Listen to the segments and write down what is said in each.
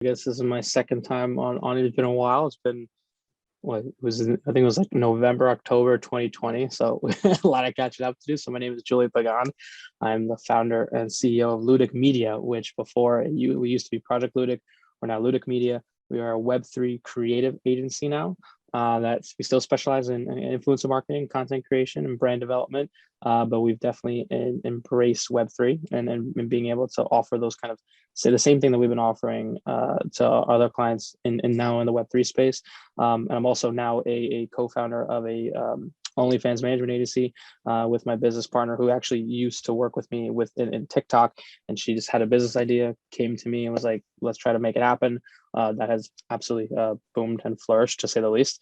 I guess this is my second time on it. It's been a while. It's been I think it was like November, October 2020. So a lot of catching up to do. So my name is Julian Pagan. I'm the founder and CEO of Ludic Media, which we used to be Project Ludic. We're now Ludic Media. We are a Web3 creative agency now. We still specialize in influencer marketing, content creation, and brand development. But we've definitely embraced Web3 and being able to offer those kind of say the same thing that we've been offering to our other clients in now in the Web3 space. And I'm also now a co-founder of a OnlyFans management agency with my business partner, who actually used to work with me in TikTok, and she just had a business idea, came to me and was like, let's try to make it happen. That has absolutely boomed and flourished, to say the least.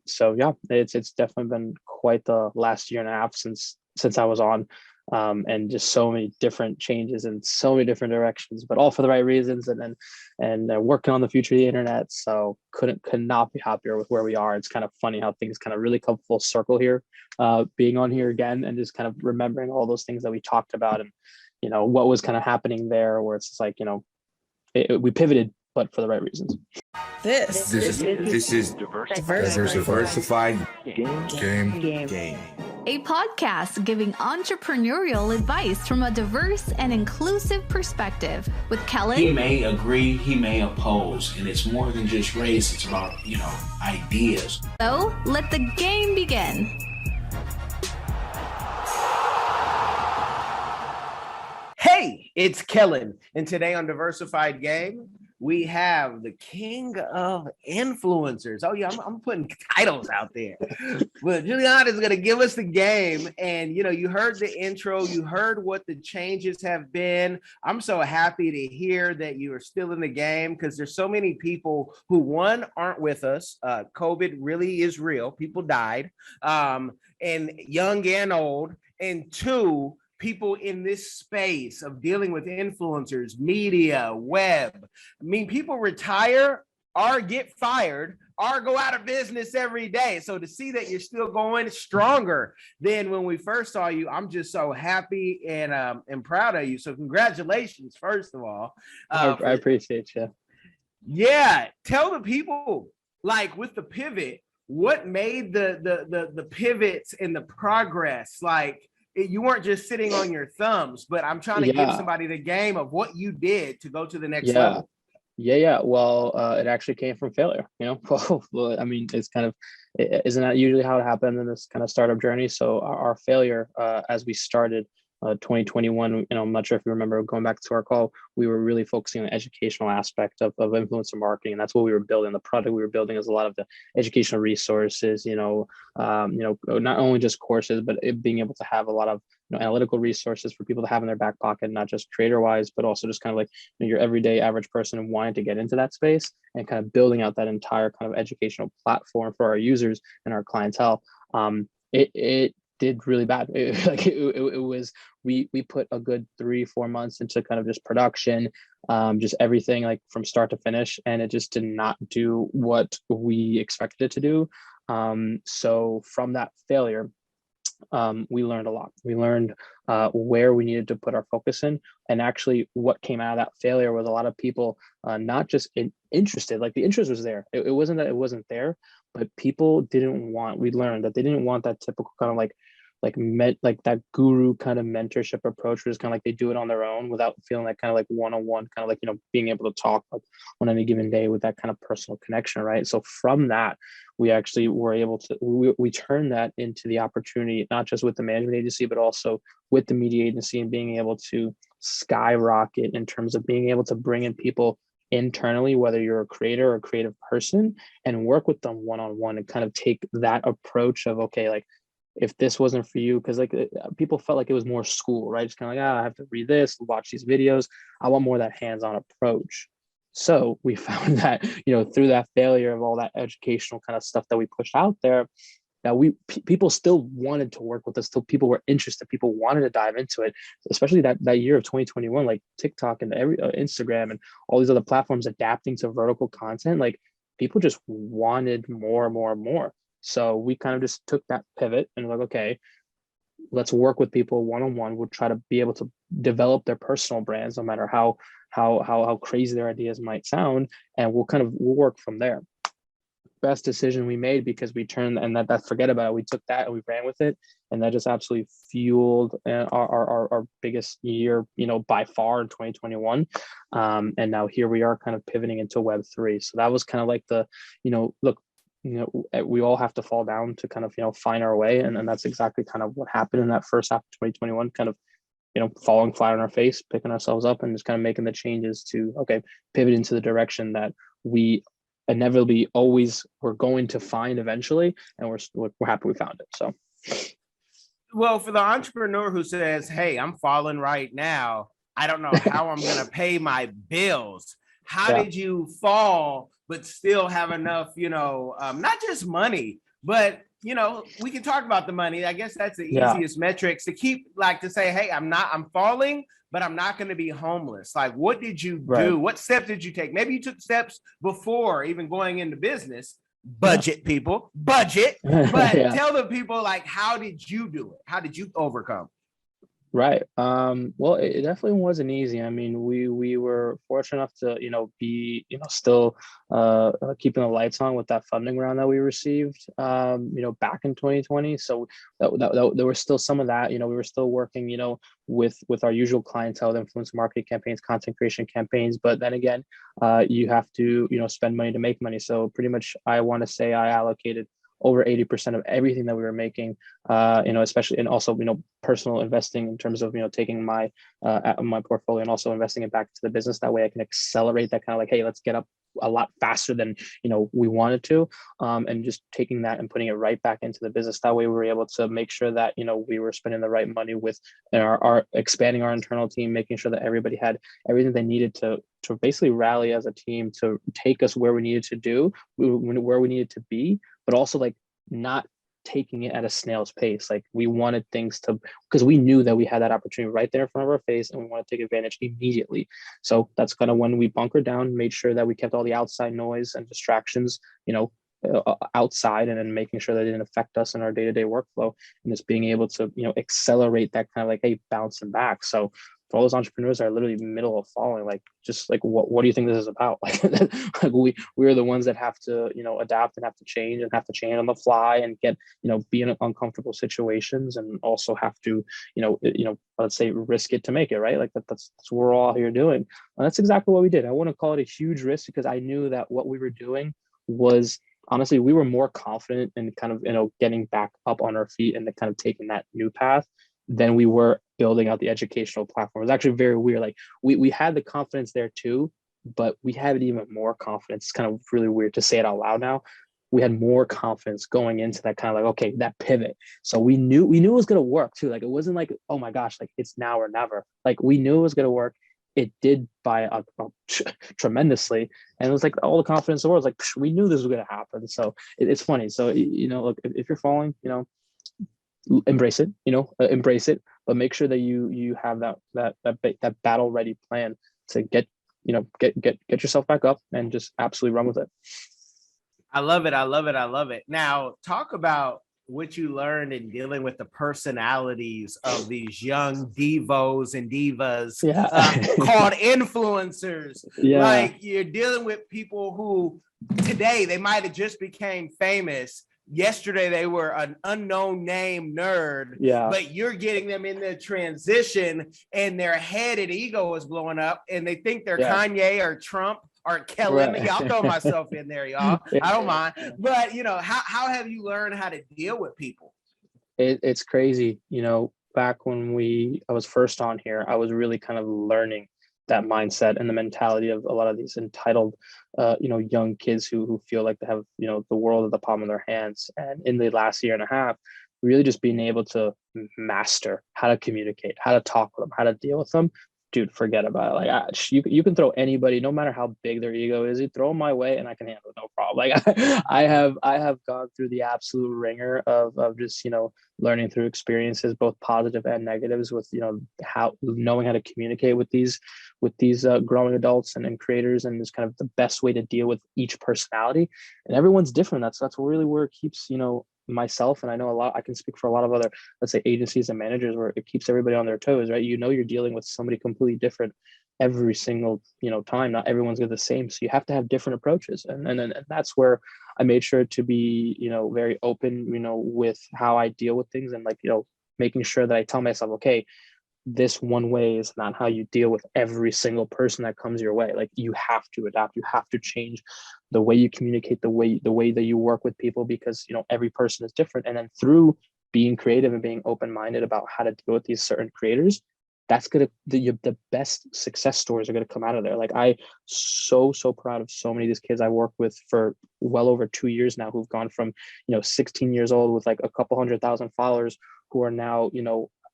So yeah, it's definitely been quite the last year and a half since I was on, and just so many different changes in so many different directions, but all for the right reasons, and working on the future of the internet. So could not be happier with where we are. It's kind of funny how things kind of really come full circle here, being on here again and just kind of remembering all those things that we talked about, and what was kind of happening there, where it's just like we pivoted, but for the right reasons. This is Diversified Game. A podcast giving entrepreneurial advice from a diverse and inclusive perspective with Kellen. He may agree, he may oppose, and it's more than just race, it's about, ideas. So, let the game begin. Hey, it's Kellen, and today on Diversified Game, we have the king of influencers. Oh yeah, I'm putting titles out there. But Julian is going to give us the game. And, you heard the intro. You heard what the changes have been. I'm so happy to hear that you are still in the game, because there's so many people who, one, aren't with us. COVID really is real. People died, and young and old. And two, people in this space of dealing with influencers, media, web. I mean, people retire or get fired or go out of business every day. So to see that you're still going stronger than when we first saw you, I'm just so happy and proud of you. So congratulations, first of all. I appreciate you. Yeah. Tell the people, like, with the pivot, what made the pivots and the progress? Like, you weren't just sitting on your thumbs, but I'm trying to give somebody the game of what you did to go to the next level. Yeah. Well, it actually came from failure, Well, I mean, it's kind of, isn't that usually how it happened in this kind of startup journey? So our failure, as we started 2021, I'm not sure if you remember, going back to our call, we were really focusing on the educational aspect of influencer marketing, and that's what we were building. The product we were building is a lot of the educational resources, not only just courses, but being able to have a lot of analytical resources for people to have in their back pocket, not just creator wise, but also just kind of like your everyday average person wanting to get into that space, and kind of building out that entire kind of educational platform for our users and our clientele. It did really bad. It was, we put a good 3-4 months into kind of just production, just everything like from start to finish, and it just did not do what we expected it to do. So from that failure, we learned a lot. We learned where we needed to put our focus in, and actually what came out of that failure was a lot of people not just interested. Like, the interest was there. It wasn't that it wasn't there, but people we learned that they didn't want that typical kind of like that guru kind of mentorship approach, where it's kind of like they do it on their own without feeling like kind of like one-on-one, kind of like being able to talk like on any given day with that kind of personal connection, right? So from that, we actually were able to we turned that into the opportunity, not just with the management agency, but also with the media agency, and being able to skyrocket in terms of being able to bring in people internally, whether you're a creator or a creative person, and work with them one-on-one, and kind of take that approach of, okay, like, if this wasn't for you, because like people felt like it was more school, right? It's kind of like, I have to read this, watch these videos. I want more of that hands-on approach. So we found that, through that failure of all that educational kind of stuff that we pushed out there, that people still wanted to work with us. Still, people were interested. People wanted to dive into it, especially that year of 2021, like TikTok and every Instagram and all these other platforms adapting to vertical content. Like, people just wanted more and more and more. So we kind of just took that pivot and like, okay, let's work with people one-on-one. We'll try to be able to develop their personal brands, no matter how how crazy their ideas might sound, and we'll work from there. Best decision we made, because we turned, and that forget about it, we took that and we ran with it, and that just absolutely fueled our biggest year, by far, in 2021. And now here we are, kind of pivoting into Web3. So that was kind of like the, look, we all have to fall down to kind of find our way, and that's exactly kind of what happened in that first half of 2021. Kind of falling flat on our face, picking ourselves up, and just kind of making the changes to, okay, pivot into the direction that we inevitably always we're going to find eventually, and we're happy we found it. So, well, for the entrepreneur who says, hey, I'm falling right now, I don't know how I'm going to pay my bills. How did you fall but still have enough, not just money, but we can talk about the money. I guess that's the easiest metrics to keep, like, to say, hey, I'm falling, but I'm not going to be homeless. Like, what did you do? What steps did you take? Maybe you took steps before even going into business. Budget, people, budget. But tell the people, like, how did you do it? How did you overcome? Right. Well, it definitely wasn't easy. I mean, we were fortunate enough to, be, still keeping the lights on with that funding round that we received, back in 2020. So that there was still some of that, we were still working, with our usual clientele, influencer marketing campaigns, content creation campaigns. But then again, you have to, spend money to make money. So pretty much, I want to say I allocated over 80% of everything that we were making, especially, and also, personal investing in terms of, taking my portfolio and also investing it back to the business. That way I can accelerate that, kind of like, hey, let's get up a lot faster than, we wanted to, and just taking that and putting it right back into the business. That way we were able to make sure that, we were spending the right money with our expanding our internal team, making sure that everybody had everything they needed to basically rally as a team to take us where we needed to do, where we needed to be, but also, like, not taking it at a snail's pace. Like, we wanted things to, because we knew that we had that opportunity right there in front of our face, and we want to take advantage immediately. So that's kind of when we bunkered down, made sure that we kept all the outside noise and distractions, outside, and then making sure that it didn't affect us in our day-to-day workflow, and just being able to, accelerate that kind of like, hey, bouncing back. So for all those entrepreneurs that are literally middle of falling, like, just like, what do you think this is about? Like, we're the ones that have to, adapt and have to change on the fly, and get, be in uncomfortable situations, and also have to, let's say, risk it to make it, right? Like, that's what we're all here doing. And that's exactly what we did. I wouldn't call it a huge risk, because I knew that what we were doing was, honestly, we were more confident in kind of, getting back up on our feet and kind of taking that new path than we were building out the educational platform. It was actually very weird. Like, we had the confidence there too, but we had even more confidence. It's kind of really weird to say it out loud now. We had more confidence going into that, kind of like, okay, that pivot. So we knew it was going to work too. Like, it wasn't like, oh my gosh, like, it's now or never. Like, we knew it was going to work. It did by tremendously, and it was like all the confidence in the world. Like, we knew this was going to happen. So it's funny. So, look, if you're falling, embrace it, but make sure that you have that battle ready plan to get yourself back up and just absolutely run with it. I love it. Now, talk about what you learned in dealing with the personalities of these young divos and divas, called influencers. Like, you're dealing with people who today they might have just became famous. Yesterday they were an unknown name nerd, but you're getting them in the transition, and their head and ego is blowing up, and they think they're Kanye or Trump or Kelly. Right. Y'all throw myself in there, y'all. I don't mind. But how have you learned how to deal with people? It's crazy. Back when I was first on here, I was really kind of learning that mindset and the mentality of a lot of these entitled, young kids who feel like they have, the world at the palm of their hands. And in the last year and a half, really just being able to master how to communicate, how to talk with them, how to deal with them. Dude, forget about it. Like, you can throw anybody, no matter how big their ego is, you throw them my way and I can handle it, no problem. Like, I have gone through the absolute ringer of just, learning through experiences, both positive and negatives, with, how knowing how to communicate with these growing adults and creators, and just kind of the best way to deal with each personality. And everyone's different. That's really where it keeps, myself, and I know I can speak for a lot of other, let's say, agencies and managers, where it keeps everybody on their toes, right? You're dealing with somebody completely different every single, time. Not everyone's gonna be the same. So you have to have different approaches. And that's where I made sure to be, very open, with how I deal with things, and like, making sure that I tell myself, okay, this one way is not how you deal with every single person that comes your way. Like, you have to adapt, you have to change the way you communicate, the way that you work with people, because every person is different. And then through being creative and being open-minded about how to deal with these certain creators, that's the best success stories are gonna come out of there. Like, I so proud of so many of these kids I work with for well over 2 years now, who've gone from 16 years old with like a couple 100,000 followers, who are now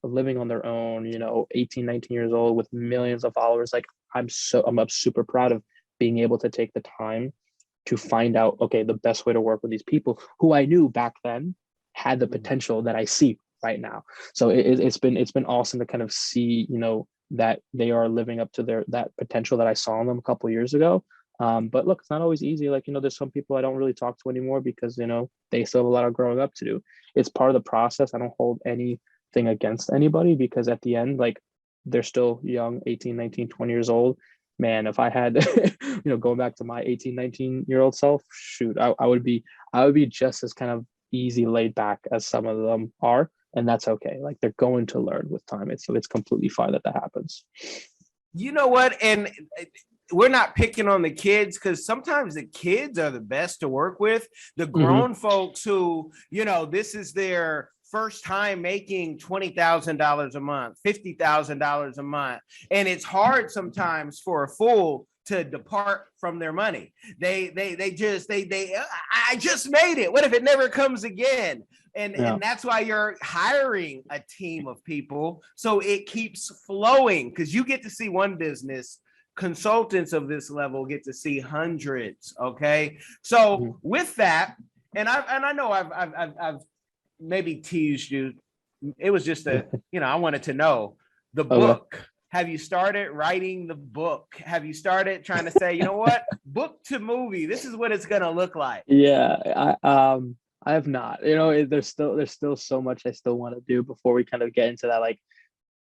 living on their own, 18, 19 years old with millions of followers. Like, I'm super proud of being able to take the time to find out, okay, the best way to work with these people who I knew back then had the potential that I see right now. So it's been awesome to kind of see, that they are living up to that potential that I saw in them a couple of years ago. But look, it's not always easy. Like, there's some people I don't really talk to anymore because, they still have a lot of growing up to do. It's part of the process. I don't hold anything against anybody, because at the end, like, they're still young, 18, 19, 20 years old. Man, if I had, going back to my 18, 19-year-old self, shoot, I would be just as kind of easy, laid back as some of them are. And that's okay. Like, they're going to learn with time. It's completely fine that happens. You know what? And we're not picking on the kids, because sometimes the kids are the best to work with. The grown folks who, this is their first time making $20,000 a month, $50,000 a month. And it's hard sometimes for a fool to depart from their money. I just made it. What if it never comes again? And that's why you're hiring a team of people, so it keeps flowing, because you get to see one business. Consultants of this level get to see hundreds. Okay, so with that, and I know I've maybe teased you. It was just I wanted to know the book. Have you started writing the book? Have you started trying to say, what, book to movie? This is what it's gonna look like. Yeah, I have not. There's still so much I still want to do before we kind of get into that. Like,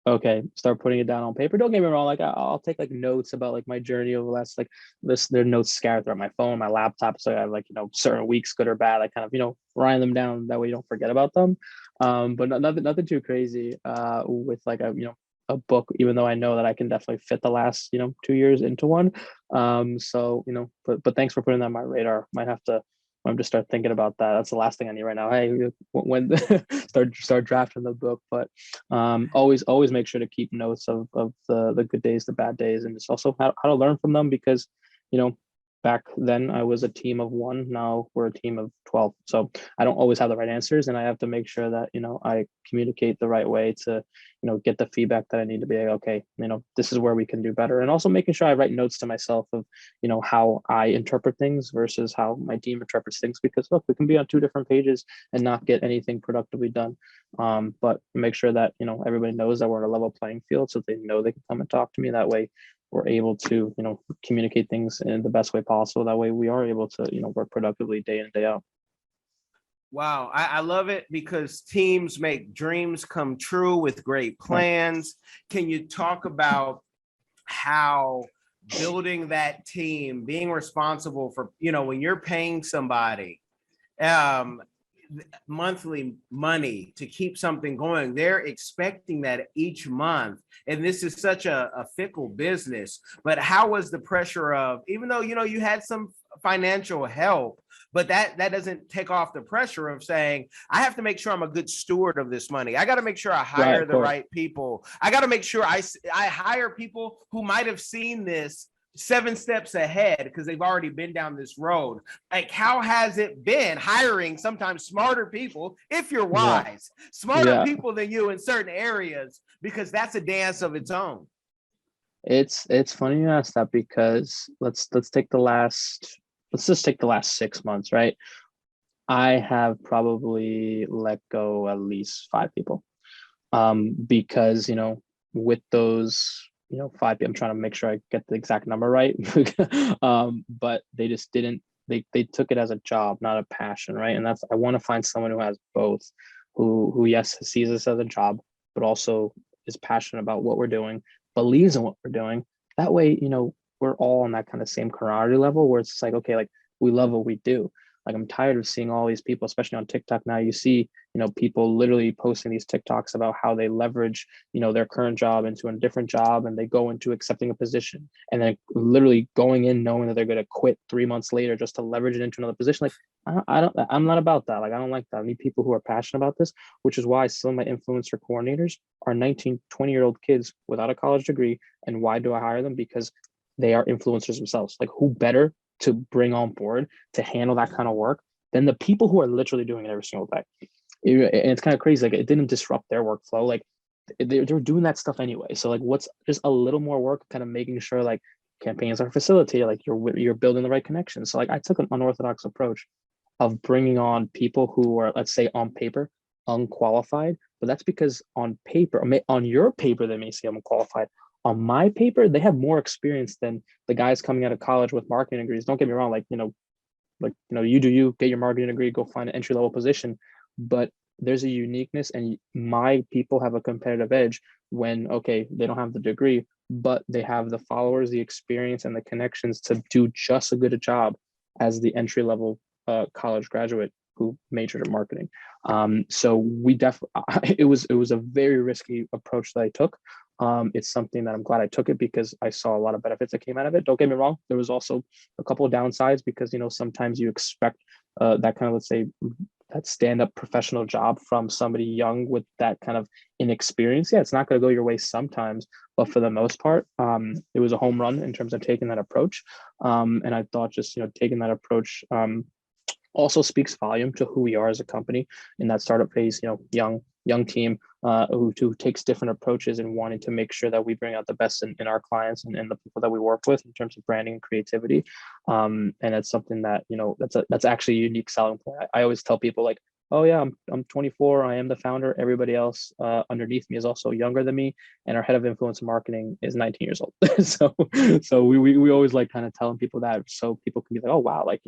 okay, start putting it down on paper. Don't get me wrong. Like, I'll take like notes about like my journey over the last, like, there are notes scattered throughout my phone, my laptop. So I have like, certain weeks, good or bad, I kind of, write them down. That way you don't forget about them. But nothing too crazy with like a book, even though I know that I can definitely fit the last, 2 years into one. So, but thanks for putting that on my radar. I'm just start thinking about that. That's the last thing I need right now. Hey, when start drafting the book, but always make sure to keep notes of the good days, the bad days, and just also how to learn from them, because back then I was a team of one. Now we're a team of 12. So I don't always have the right answers, and I have to make sure that I communicate the right way to get the feedback that I need to be like, okay, this is where we can do better. And also making sure I write notes to myself of how I interpret things versus how my team interprets things, because look, we can be on two different pages and not get anything productively done. But make sure that everybody knows that we're on a level playing field, so they know they can come and talk to me. That way we're able to communicate things in the best way possible. That way we are able to work productively day in and day out. Wow, I love it, because teams make dreams come true with great plans. Can you talk about how building that team, being responsible for, when you're paying somebody monthly money to keep something going, they're expecting that each month, and this is such a fickle business. But how was the pressure of, even though you had some financial help, but that doesn't take off the pressure of saying, I have to make sure I'm a good steward of this money. I got to make sure I hire the right people. I got to make sure I hire people who might have seen this 7 steps ahead, because they've already been down this road. Like, how has it been hiring sometimes smarter people, if you're wise, smarter people than you in certain areas, because that's a dance of its own. It's funny you ask that, because let's just take the last 6 months, right? I have probably let go at least 5 people, because with those 5 people, I'm trying to make sure I get the exact number right. But they just didn't, they took it as a job, not a passion, right? And I want to find someone who has both, who yes, sees this as a job, but also is passionate about what we're doing, believes in what we're doing, That way, we're all on that kind of same camaraderie level where it's like, okay, like we love what we do. Like I'm tired of seeing all these people, especially on TikTok now. You see, people literally posting these TikToks about how they leverage, their current job into a different job, and they go into accepting a position and then literally going in knowing that they're going to quit 3 months later just to leverage it into another position. Like I'm not about that. Like I don't like that. I need people who are passionate about this, which is why some of my influencer coordinators are 19, 20-year-old kids without a college degree. And why do I hire them? Because they are influencers themselves. Like who better to bring on board to handle that kind of work than the people who are literally doing it every single day. And it's kind of crazy. Like it didn't disrupt their workflow. Like they were doing that stuff anyway. So like what's just a little more work, kind of making sure like campaigns are facilitated, like you're building the right connections. So like I took an unorthodox approach of bringing on people who are, let's say on paper, unqualified, but that's because on paper, on your paper, they may say I'm unqualified. On my paper, they have more experience than the guys coming out of college with marketing degrees. Don't get me wrong, you do you, get your marketing degree, go find an entry level position. But there's a uniqueness, and my people have a competitive edge when, okay, they don't have the degree, but they have the followers, the experience, and the connections to do just as good a job as the entry level college graduate who majored in marketing. So we definitely, it was a very risky approach that I took. It's something that I'm glad I took it because I saw a lot of benefits that came out of it. Don't get me wrong. There was also a couple of downsides because, sometimes you expect that kind of, let's say, that stand-up professional job from somebody young with that kind of inexperience. Yeah, it's not going to go your way sometimes, but for the most part, it was a home run in terms of taking that approach. And I thought just, taking that approach also speaks volume to who we are as a company in that startup phase, young team who takes different approaches and wanting to make sure that we bring out the best in our clients and the people that we work with in terms of branding and creativity. And it's something that, that's actually a unique selling point. I always tell people like, oh yeah, I'm 24. I am the founder. Everybody else underneath me is also younger than me. And our head of influencer marketing is 19 years old. so we always like kind of telling people that so people can be like, oh wow, like,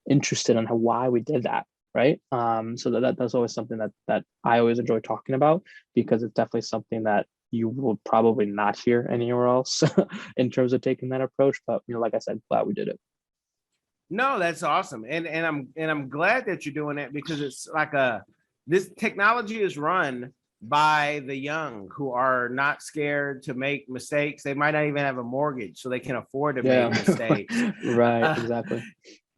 interested in why we did that. Right. So that's always something that I always enjoy talking about because it's definitely something that you will probably not hear anywhere else in terms of taking that approach. But, like I said, glad we did it. No, that's awesome. And I'm glad that you're doing that because it's like this technology is run by the young who are not scared to make mistakes. They might not even have a mortgage, so they can afford to make mistakes. Right, exactly.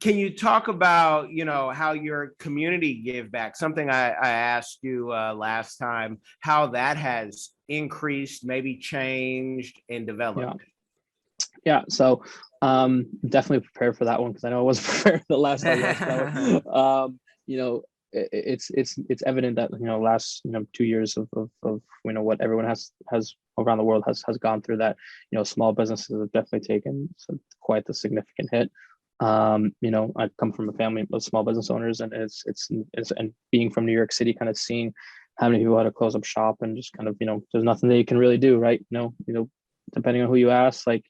Can you talk about, how your community give back? Something I asked you last time, how that has increased, maybe changed and developed. Yeah. So definitely prepared for that one because I know I wasn't prepared the last time. It's evident that last 2 years of what everyone has around the world has gone through that small businesses have definitely taken quite the significant hit. I come from a family of small business owners, and it's and being from New York City, kind of seeing how many people had to close up shop and just kind of there's nothing that you can really do, right? Depending on who you ask, like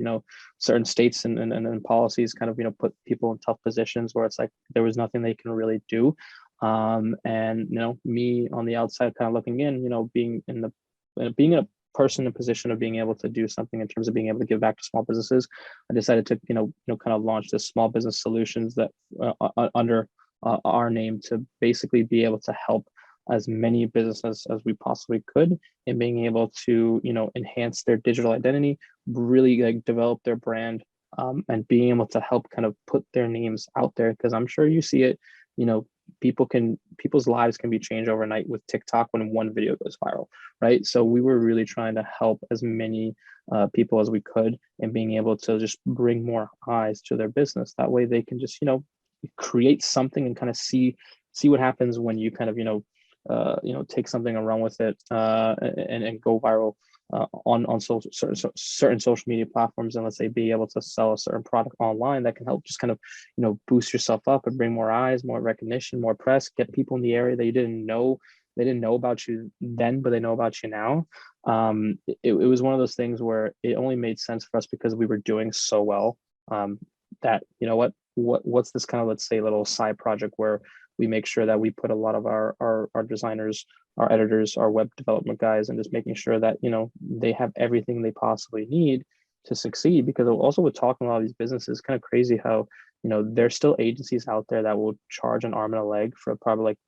certain states and policies kind of put people in tough positions where it's like there was nothing they can really do. And me on the outside kind of looking in, being a person in a position of being able to do something in terms of being able to give back to small businesses, I decided to kind of launch this small business solutions that under our name to basically be able to help as many businesses as we possibly could in being able to enhance their digital identity, really like develop their brand, and being able to help kind of put their names out there, because I'm sure you see it. People's lives can be changed overnight with TikTok when one video goes viral, right? So we were really trying to help as many people as we could and being able to just bring more eyes to their business. That way they can just create something and kind of see what happens when you kind of take something and run with it and go viral on certain social media platforms, and let's say be able to sell a certain product online that can help just kind of boost yourself up and bring more eyes, more recognition, more press, get people in the area that you didn't know about you then, but they know about you now. It was one of those things where it only made sense for us because we were doing so well, that what's this kind of, let's say, little side project where we make sure that we put a lot of our designers, our editors, our web development guys, and just making sure that they have everything they possibly need to succeed, because also with talking to a lot of these businesses, it's kind of crazy how, there's still agencies out there that will charge an arm and a leg for probably like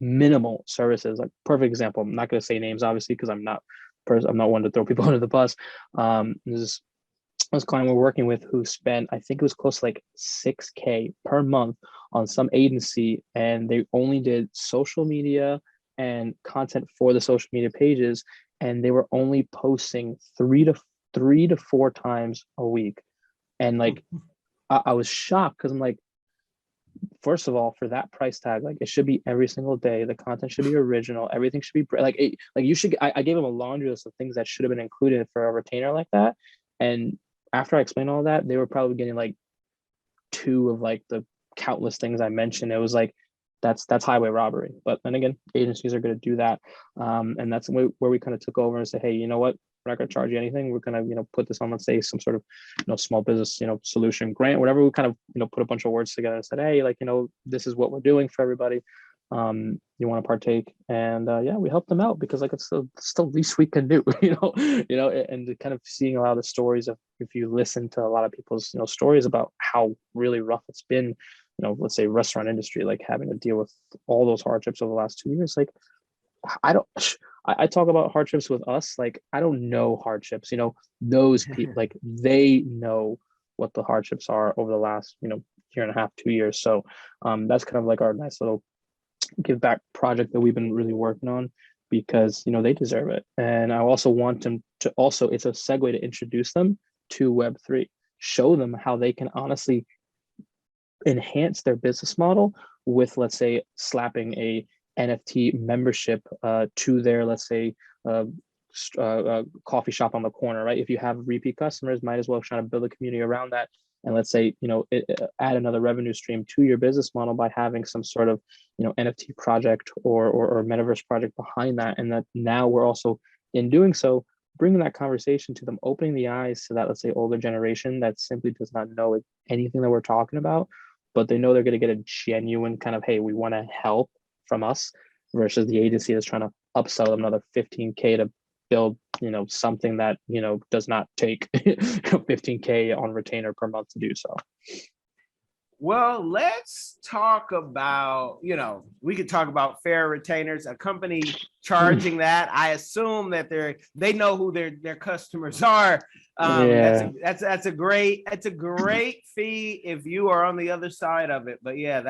minimal services. Like perfect example, I'm not going to say names obviously because I'm not one to throw people under the bus. This client we're working with who spent, I think it was close to like $6K per month on some agency, and they only did social media and content for the social media pages, and they were only posting three to four times a week. And like I was shocked because I'm like, first of all, for that price tag, like it should be every single day. The content should be original. Everything should be like you should. I gave them a laundry list of things that should have been included for a retainer like that. And after I explained all that, they were probably getting like two of like the countless things I mentioned. It was like that's highway robbery. But then again, agencies are going to do that, and that's where we kind of took over and said, hey, you know what? We're not going to charge you anything. We're going to, put this on, let's say, some sort of, small business, solution grant, whatever. We kind of, put a bunch of words together and said, hey, like, this is what we're doing for everybody. You want to partake? And yeah, we helped them out because like it's the least we can do, and kind of seeing a lot of the stories of, if you listen to a lot of people's, stories about how really rough it's been, let's say restaurant industry, like having to deal with all those hardships over the last 2 years, like I talk about hardships with us. Like, I don't know hardships, those people, like they know what the hardships are over the last, year and a half, 2 years. So that's kind of like our nice little give back project that we've been really working on, because, they deserve it. And I also want them to also, it's a segue to introduce them to Web3, show them how they can honestly enhance their business model with, let's say, slapping a NFT membership to their, let's say, coffee shop on the corner, right? If you have repeat customers, might as well try to build a community around that. And let's say, add another revenue stream to your business model by having some sort of, NFT project or metaverse project behind that. And that now we're also, in doing so, bringing that conversation to them, opening the eyes to that, let's say, older generation that simply does not know anything that we're talking about, but they know they're going to get a genuine kind of, hey, we want to help from us, versus the agency that's trying to upsell them another 15K to build, something that, does not take 15K on retainer per month to do so. Well, let's talk about, we could talk about fair retainers, a company charging that. I assume that they know who their customers are. That's a great fee if you are on the other side of it. But yeah,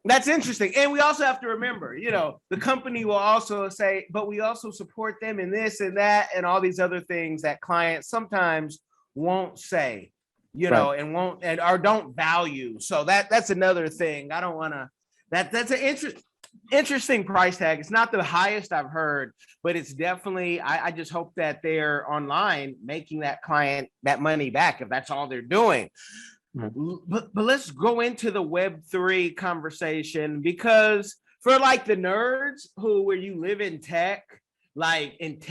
that's interesting. And we also have to remember, the company will also say, but we also support them in this and that and all these other things that clients sometimes won't say, right, and won't or don't value. So that's another thing. I don't want to, that's an interesting price tag. It's not the highest I've heard, but it's definitely, I just hope that they're online making that client that money back if that's all they're doing. But let's go into the Web3 conversation, because for like the nerds where you live in tech, automation,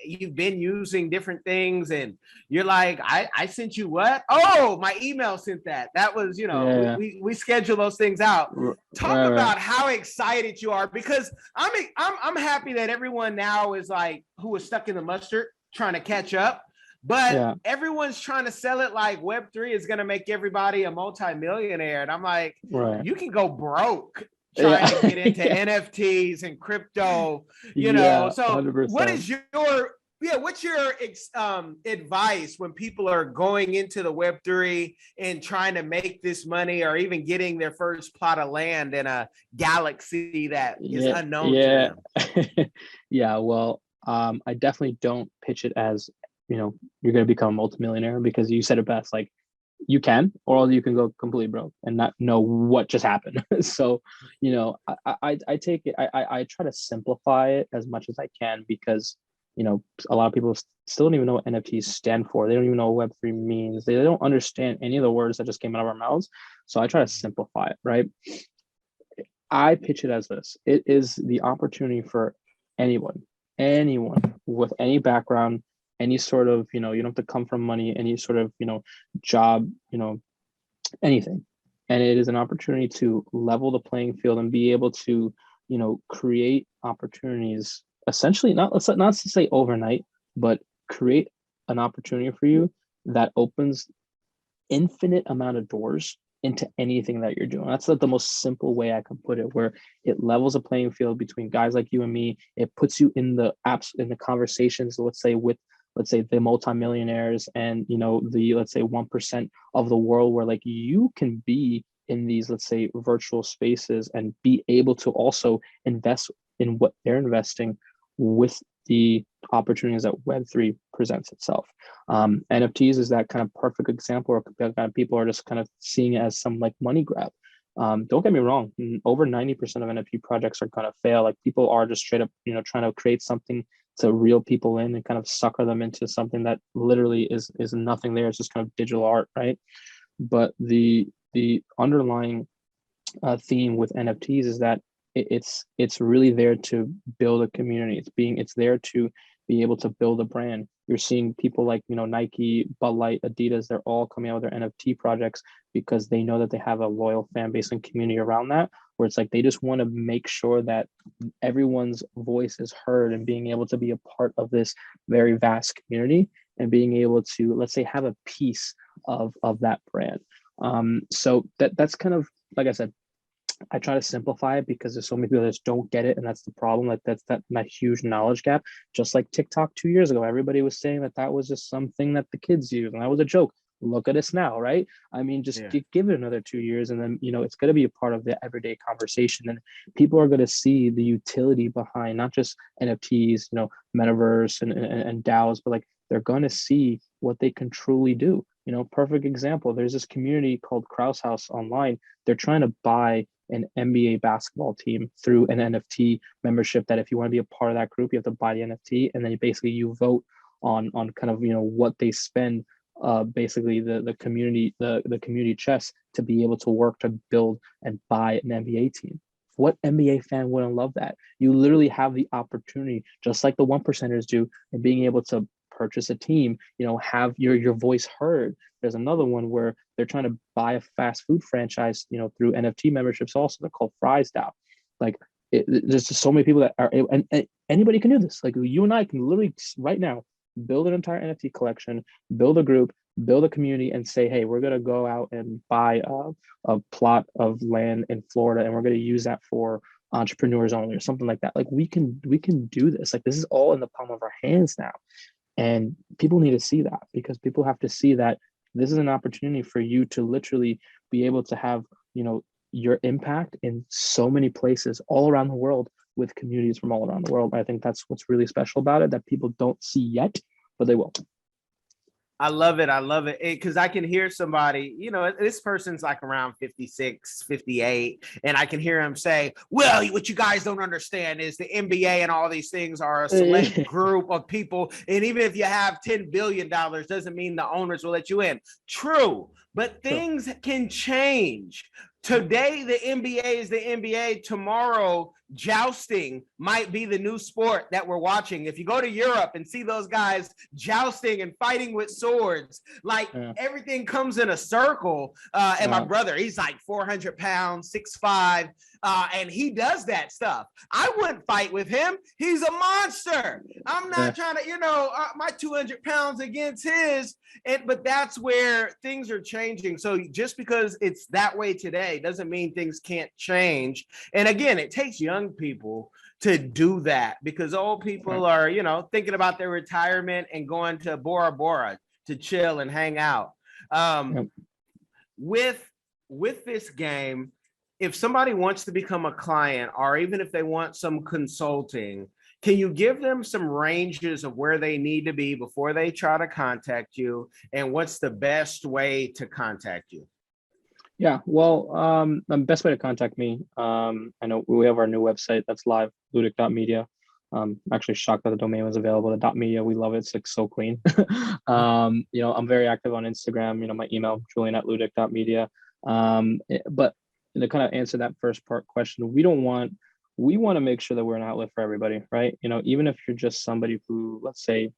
you've been using different things and you're like, I sent you what? Oh, my email sent that. That was, we schedule those things out. Talk about how excited you are, because I'm happy that everyone now is like, who was stuck in the mustard trying to catch up. But everyone's trying to sell it like Web3 is going to make everybody a multimillionaire. And I'm like, you can go broke trying to get into NFTs and crypto, So 100%. What's your advice when people are going into the Web3 and trying to make this money, or even getting their first plot of land in a galaxy that is unknown to them? Well, I definitely don't pitch it as, you're going to become a multimillionaire, because you said it best, like you can, or you can go completely broke and not know what just happened. So, I take it, I try to simplify it as much as I can, because, a lot of people still don't even know what NFTs stand for. They don't even know what Web3 means. They don't understand any of the words that just came out of our mouths. So I try to simplify it, right? I pitch it as this: it is the opportunity for anyone with any background, any sort of, you don't have to come from money, any sort of, job, anything. And it is an opportunity to level the playing field and be able to, create opportunities, essentially, not to say overnight, but create an opportunity for you that opens infinite amount of doors into anything that you're doing. That's like the most simple way I can put it, where it levels a playing field between guys like you and me. It puts you in the apps, in the conversations, let's say with, let's say the multimillionaires and, you know, the, let's say 1% of the world, where like you can be in these, let's say, virtual spaces and be able to also invest in what they're investing with the opportunities that Web3 presents itself. NFTs is that kind of perfect example, where people are just kind of seeing it as some like money grab. Don't get me wrong, over 90% of NFT projects are going to fail. Like people are just straight up, you know, trying to create something to reel people in and kind of sucker them into something that literally is nothing there. It's just kind of digital art, right? But the underlying theme with NFTs is that it's really there to build a community. It's there to be able to build a brand. You're seeing people like, you know, Nike, Bud Light, Adidas, they're all coming out with their NFT projects because they know that they have a loyal fan base and community around that, where it's like they just want to make sure that everyone's voice is heard, and being able to be a part of this very vast community and being able to, let's say, have a piece of that brand. So that's kind of, like I said, I try to simplify it because there's so many people that just don't get it, and that's the problem. Like that's that huge knowledge gap. Just like TikTok 2 years ago, everybody was saying that was just something that the kids use, and that was a joke. Look at us now, right? I mean, just give it another 2 years, and then, you know, it's going to be a part of the everyday conversation, and people are going to see the utility behind not just NFTs, you know, metaverse and DAOs, but like they're going to see what they can truly do. You know, perfect example. There's this community called Kraus House online. They're trying to buy an NBA basketball team through an NFT membership, that if you want to be a part of that group, you have to buy the NFT, and then basically you vote on kind of, you know, what they spend, basically the community chest to be able to work to build and buy an NBA team. What NBA fan wouldn't love that? You literally have the opportunity, just like the one percenters do, and being able to purchase a team, you know, have your voice heard. There's another one where they're trying to buy a fast food franchise, you know, through NFT memberships also. They're called Fries now. Like there's just so many people that are, and anybody can do this. Like you and I can literally right now build an entire NFT collection, build a group, build a community, and say, hey, we're going to go out and buy a plot of land in Florida, and we're going to use that for entrepreneurs only or something like that. Like we can do this. Like this is all in the palm of our hands now. And people need to see that, because people have to see that this is an opportunity for you to literally be able to have, you know, your impact in so many places all around the world with communities from all around the world. I think that's what's really special about it, that people don't see yet, but they will. I love it. I love it. Because I can hear somebody, you know, this person's like around 56, 58. And I can hear him say, well, what you guys don't understand is the NBA and all these things are a select group of people. And even if you have $10 billion, doesn't mean the owners will let you in. True. But things can change. Today, the NBA is the NBA. Tomorrow, jousting might be the new sport that we're watching. If you go to Europe and see those guys jousting and fighting with swords, like everything comes in a circle. And my brother, he's like 400 pounds, 6'5", and he does that stuff. I wouldn't fight with him. He's a monster. I'm not trying to, you know, my 200 pounds against his. But that's where things are changing. So just because it's that way today doesn't mean things can't change. And again, it takes young people to do that, because old people are, you know, thinking about their retirement and going to Bora Bora to chill and hang out. With this game, if somebody wants to become a client, or even if they want some consulting, can you give them some ranges of where they need to be before they try to contact you, and what's the best way to contact you? Yeah, well, the best way to contact me, I know we have our new website that's live, ludic.media. Actually shocked that the domain was available. The .media, we love it. It's like so clean. You know, I'm very active on Instagram. You know, my email, julian@ludic.media. But to kind of answer that first part question, we want to make sure that we're an outlet for everybody, right? You know, even if you're just somebody who, let's say,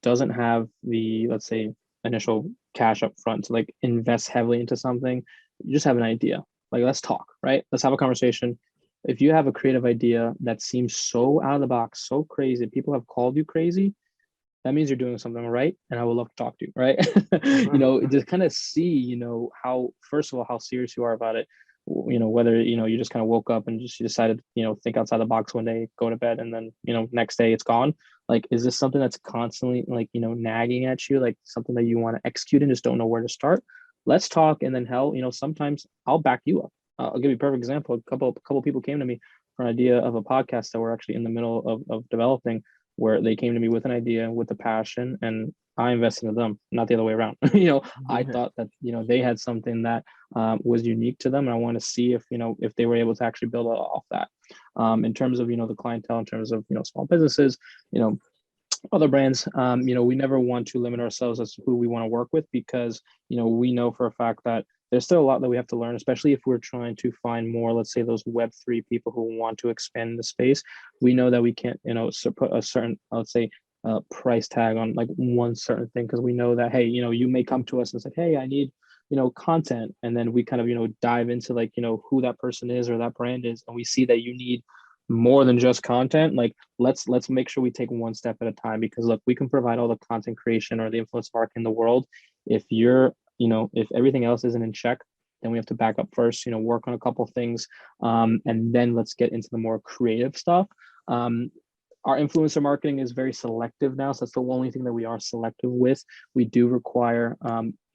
doesn't have the, let's say, initial cash up front to like invest heavily into something, you just have an idea. Like, let's talk, right? Let's have a conversation. If you have a creative idea that seems so out of the box, so crazy, people have called you crazy, that means you're doing something right, and I would love to talk to you, right? Just kind of see, how, first of all, how serious you are about it. Whether, you just kind of woke up and just you decided, think outside the box one day, go to bed, and then, next day it's gone. Like, is this something that's constantly like, nagging at you, like something that you want to execute and just don't know where to start? Let's talk. And then hell, sometimes I'll back you up. I'll give you a perfect example. A couple people came to me for an idea of a podcast that we're actually in the middle of developing, where they came to me with an idea, with a passion, and I invested in them, not the other way around. I thought that, they had something that was unique to them. And I want to see if they were able to actually build off that. In terms of, the clientele, in terms of, small businesses, other brands, we never want to limit ourselves as to who we want to work with, because, we know for a fact that there's still a lot that we have to learn, especially if we're trying to find more, let's say, those Web3 people who want to expand the space. We know that we can't, put a certain, let's say, price tag on like one certain thing, because we know that, hey, you may come to us and say, hey, I need, content. And then we kind of, dive into like, who that person is or that brand is. And we see that you need more than just content. Like, let's make sure we take one step at a time, because look, we can provide all the content creation or the influence marketing in the world. If you're, if everything else isn't in check, then we have to back up first, work on a couple things, and then let's get into the more creative stuff. Our influencer marketing is very selective now, so that's the only thing that we are selective with. We do require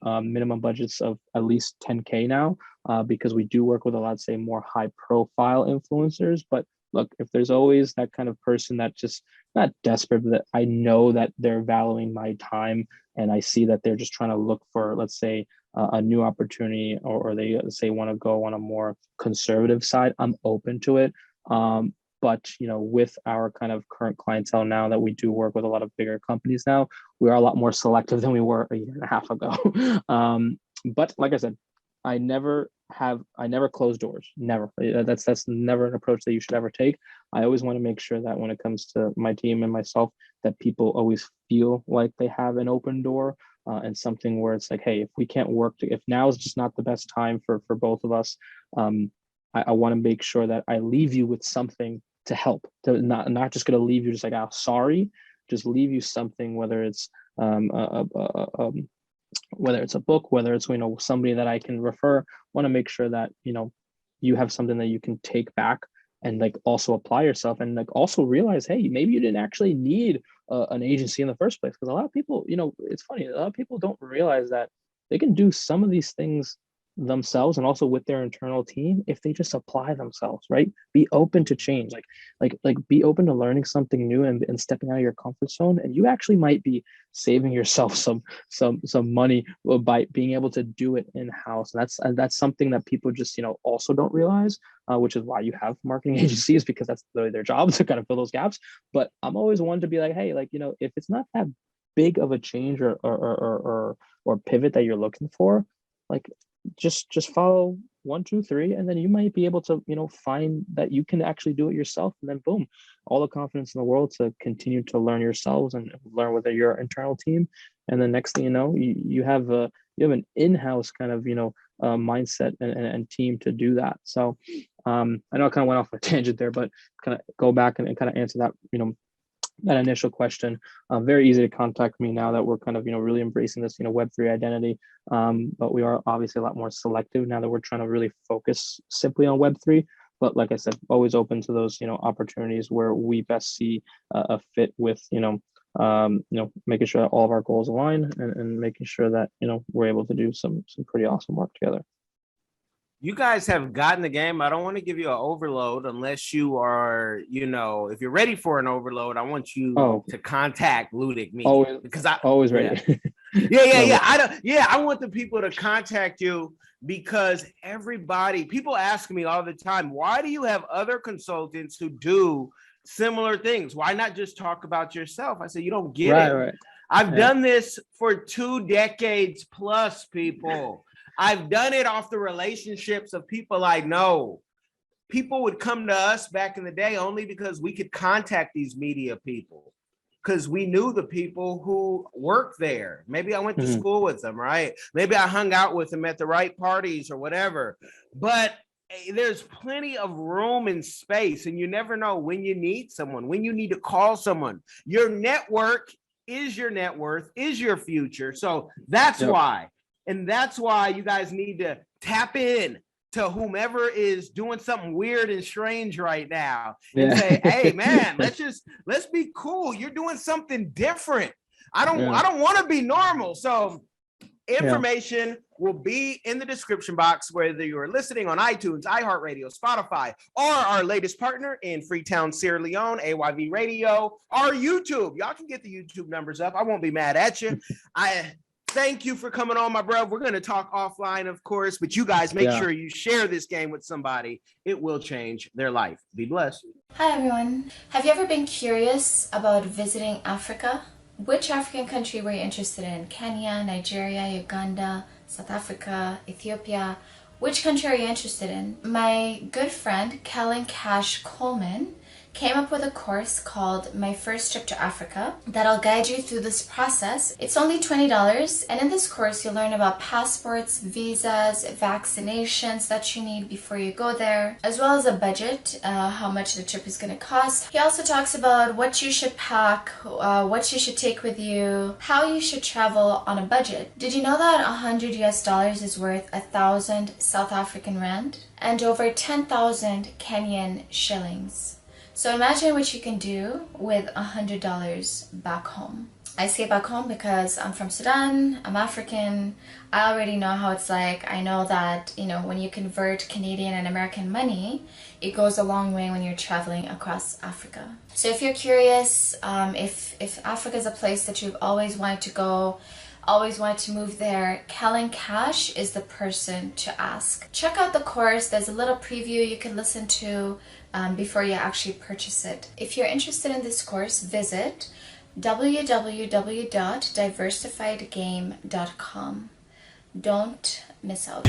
minimum budgets of at least 10K now, because we do work with a lot, say, more high profile influencers. But look, if there's always that kind of person that just not desperate, but that I know that they're valuing my time, and I see that they're just trying to look for, let's say, a new opportunity, or they say want to go on a more conservative side, I'm open to it. But with our kind of current clientele now, that we do work with a lot of bigger companies now, we are a lot more selective than we were a year and a half ago. But like I said, I never close doors. Never. That's never an approach that you should ever take. I always want to make sure that when it comes to my team and myself, that people always feel like they have an open door, and something where it's like, hey, if we can't if now is just not the best time for both of us, I want to make sure that I leave you with something to help. To not just going to leave you just like, oh, sorry, just leave you something, whether it's whether it's a book, whether it's somebody that I can refer. Want to make sure that you have something that you can take back and like also apply yourself, and like also realize, hey, maybe you didn't actually need an agency in the first place. Because a lot of people, it's funny, a lot of people don't realize that they can do some of these things themselves, and also with their internal team, if they just apply themselves, right? Be open to change, like be open to learning something new, and stepping out of your comfort zone, and you actually might be saving yourself some money by being able to do it in-house. That's something that people just also don't realize, which is why you have marketing agencies, because that's literally their job, to kind of fill those gaps. But I'm always one to be like, hey, like, if it's not that big of a change or pivot that you're looking for, like, just follow 1, 2, 3, and then you might be able to find that you can actually do it yourself, and then boom, all the confidence in the world to continue to learn yourselves and learn with your internal team. And the next thing you know, you have an in-house kind of mindset and team to do that. So I know I kind of went off a tangent there, but kind of go back and kind of answer that that initial question. Very easy to contact me now that we're kind of really embracing this Web3 identity, but we are obviously a lot more selective now that we're trying to really focus simply on Web3. But like I said, always open to those opportunities where we best see a fit with making sure that all of our goals align, and making sure that we're able to do some pretty awesome work together. You guys have gotten the game. I don't want to give you an overload unless you are, if you're ready for an overload, I want you to contact Ludic me. Because I always ready. Yeah. I want the people to contact you, because people ask me all the time, why do you have other consultants who do similar things? Why not just talk about yourself? I said, you don't get it. Right. I've done this for 2 decades plus, people. I've done it off the relationships of people I know. People would come to us back in the day only because we could contact these media people, because we knew the people who worked there. Maybe I went to school with them, right? Maybe I hung out with them at the right parties or whatever. But there's plenty of room and space, and you never know when you need someone, when you need to call someone. Your network is your net worth, is your future. So that's why. And that's why you guys need to tap in to whomever is doing something weird and strange right now and say, hey man, let's be cool. You're doing something different. I don't want to be normal. So information will be in the description box, whether you're listening on iTunes, iHeartRadio, Spotify, or our latest partner in Freetown, Sierra Leone, AYV Radio, or YouTube. Y'all can get the YouTube numbers up. I won't be mad at you. I thank you for coming on, my bro. We're going to talk offline, of course, but you guys make sure you share this game with somebody. It will change their life. Be blessed. Hi, everyone. Have you ever been curious about visiting Africa? Which African country were you interested in? Kenya, Nigeria, Uganda, South Africa, Ethiopia? Which country are you interested in? My good friend, Kellen Cash Coleman, came up with a course called My First Trip to Africa that'll guide you through this process. It's only $20, and in this course you'll learn about passports, visas, vaccinations that you need before you go there, as well as a budget, how much the trip is going to cost. He also talks about what you should pack, what you should take with you, how you should travel on a budget. Did you know that $100 is worth 1,000 South African rand and over 10,000 Kenyan shillings? So imagine what you can do with $100 back home. I say back home because I'm from Sudan, I'm African, I already know how it's like. I know that, you know, when you convert Canadian and American money, it goes a long way when you're traveling across Africa. So if you're curious, if Africa is a place that you've always wanted to go, always wanted to move there, Kellen Cash is the person to ask. Check out the course. There's a little preview you can listen to before you actually purchase it. If you're interested in this course, visit www.diversifiedgame.com. Don't miss out.